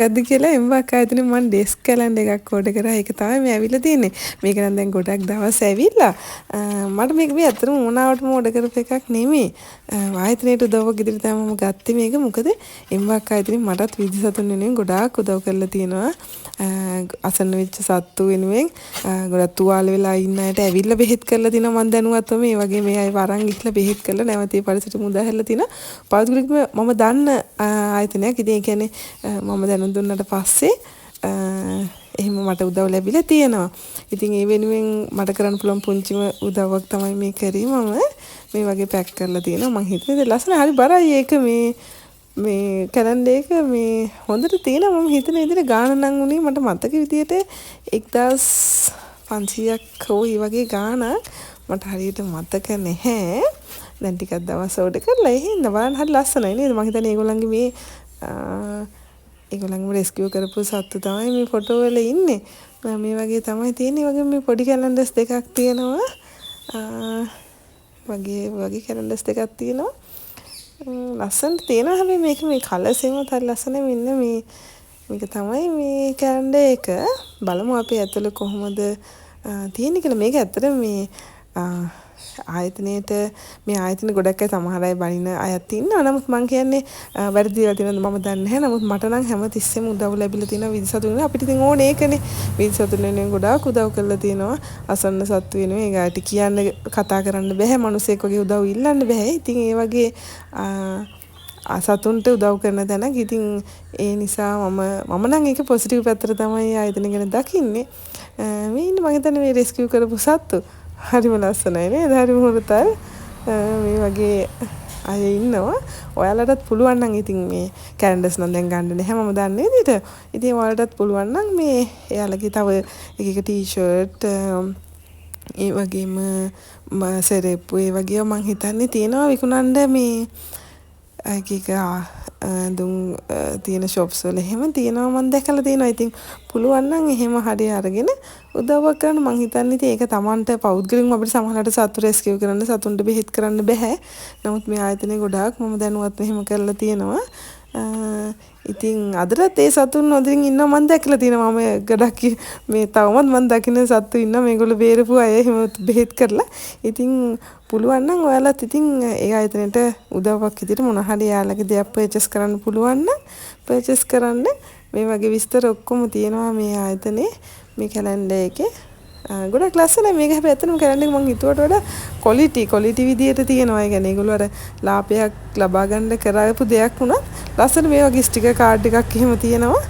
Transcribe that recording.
මොකද්ද කියලා එම්බක් ආයතනේ මම ඩෙස්ක් කැලෙන්ඩර් එකක් ඕඩර් කරා. ඒක තමයි මේ ඇවිල්ලා තියෙන්නේ. මේක නම් දැන් ගොඩක් දවස් ඇවිල්ලා. මට මේක මේ ඇත්තටම ඕනාවටම ඕඩර් කරපු එකක් නෙමෙයි. ආයතනයට උදව්වක් ඉදිරියට තමයි මම ගත්තේ මේක. මොකද එම්බක් ආයතනේ මටත් විදිසතුන් වෙනුවෙන් ගොඩාක් උදව් කරලා තියෙනවා. අසන්න වෙච්ච සත්තු වෙනුවෙන් ගොඩක් තුවාල වෙලා ඉන්න අයට ඇවිල්ලා බෙහෙත් කරලා තිනවා. මම දැනුවත්වම මේ වගේ මේ අය වරන් ගිහලා බෙහෙත් කරලා නැවත ඒ පරිසරයට මුදා හැරලා තිනවා. පෞද්ගලිකව මම දන්න ආයතනයක්. ඉතින් ඒ කියන්නේ මම දැනුම් දුන්නට පස්සේ එහෙම මට උදව් ලැබිලා තියෙනවා. ඉතින් ඒ වෙනුවෙන් මට කරන්න පුළුවන් පුංචිම උදව්වක් තමයි මේ කරේ. මම මේ වගේ පැක් කරලා තියෙනවා. මං හිතන්නේ ලස්සන හරි බරයි ඒක මේ කැලෙන්ඩර් එක මේ හොඳට තියෙනවා. මම හිතන විදිහට ගාණ නම් උනේ මට මතක විදිහට 1500ක් හෝ ඒ වගේ ගාණක් මට හරියට මතක නැහැ. දැන් ටිකක් දවස් ඕඩර් කරලා ඒ හින්දා බලන්න හරි ලස්සනයි නේද? මම හිතන්නේ ඒගොල්ලන්ගේ මේ ඒගොල්ලන්ගම රෙස්කියු කරපු සත්තු තමයි මේ ෆොටෝ වල ඉන්නේ. මේ වගේ තමයි තියෙන්නේ. වගේ මේ පොඩි කැලෙන්ඩර්ස් දෙකක් තියෙනවා. වගේ කැලෙන්ඩර්ස් දෙකක් තියෙනවා. ලස්සනට තියෙනවා. හැබැයි මේක මේ කලර්ස් එකත් හරි ලස්සනයි. මෙන්න මේක තමයි මේ කැලෙන්ඩර් එක. බලමු අපි ඇතුළේ කොහොමද තියෙන්නේ කියලා. මේක ඇත්තට මේ ආයතනයේට මේ ආයතන ගොඩක් අය සමහර අය බනින අයත් ඉන්නවා. නමුත් මම කියන්නේ වැරදිලා තියෙනවද මම දන්නේ නැහැ. නමුත් මට නම් හැම තිස්සෙම උදව් ලැබිලා තියෙනවා විදිසතුන් වෙනුවෙන්. අපිට ඉතින් ඕනේ ඒකනේ. විදිසතුන් වෙනුවෙන් ගොඩාක් උදව් කරලා තියෙනවා. අසන්න සත්තු වෙනුවෙන් ඒකට කියන්න කතා කරන්න බෑ. මිනිස්සෙක් වගේ උදව් ඉල්ලන්න බෑ. ඉතින් ඒ වගේ සතුන්ට උදව් කරන තැනක්. ඉතින් ඒ නිසා මම නම් ඒක පොසිටිව් පැත්තට තමයි ආයතන ගැන දකින්නේ. මේ ඉන්නේ මම හිතන්නේ මේ රෙස්කියු කරපු සත්තු හරිම ලස්සනයි නේද? හරිම හොරතල්. මේ වගේ අය ඉන්නවා. ඔයාලටත් පුළුවන් නම් ඉතින් මේ කැලෙන්ඩර්ස් නම් දැන් ගන්න නැහැ මම දන්නේ විදිහට. ඉතින් ඔයාලටත් පුළුවන් නම් මේ එයාලගේ තව එක ටී-ෂර්ට් ඒ වගේම සෙරෙප්පු ඒ වගේ මං හිතන්නේ තියෙනවා විකුණන්න මේ දුම් තියෙන ෂොප්ස් වල එහෙම තියෙනවා මම දැකලා තියෙනවා. ඉතින් පුළුවන් නම් එහෙම හරි අරගෙන උදව්වක් කරන්න මං හිතන්නේ. ඉතින් ඒක Tamanට පෞද්ගලිකව අපිට සමහරවිට සතු රෙස්කියු කරන්න සතුන්ට බෙහෙත් කරන්න බෑ. නමුත් මේ ආයතනයේ ගොඩාක් මම දැනුවත් මෙහෙම කරලා තියෙනවා. ඉතින් අදටත් ඒ සතුන් හොඳින් ඉන්නවා මම දැකලා තියෙනවා. මම ගොඩක් මේ තවමත් මම දකින්න සතු ඉන්නවා. මේගොල්ලෝ බේරපු අය එහෙම බෙහෙත් කරලා. ඉතින් පුළුවන් නම් ඔයාලත් ඉතින් ඒ ආයතනයට උදව්වක් විදිහට මොන හරි යාළගේ දෙයක් පර්චේස් කරන්න පුළුවන් නම් පර්චේස් කරන්න. මේ වගේ විස්තර ඔක්කොම තියෙනවා මේ ආයතනයේ මේ කැලෙන්ඩර් එකේ. ගොඩක් ලස්සනයි මේක. හැබැයි ඇත්තටම කැලෙන්ඩර් එක මං හිතුවට වඩා ක්වොලිටි විදියට තියෙනවා. ඒ කියන්නේ ඒගොල්ලෝ අර ලාභයක් ලබා ගන්න කරාපු දෙයක් වුණත් ලස්සන මේ වගේ ස්ටිකර් කාඩ් එකක් එහෙම තියෙනවා.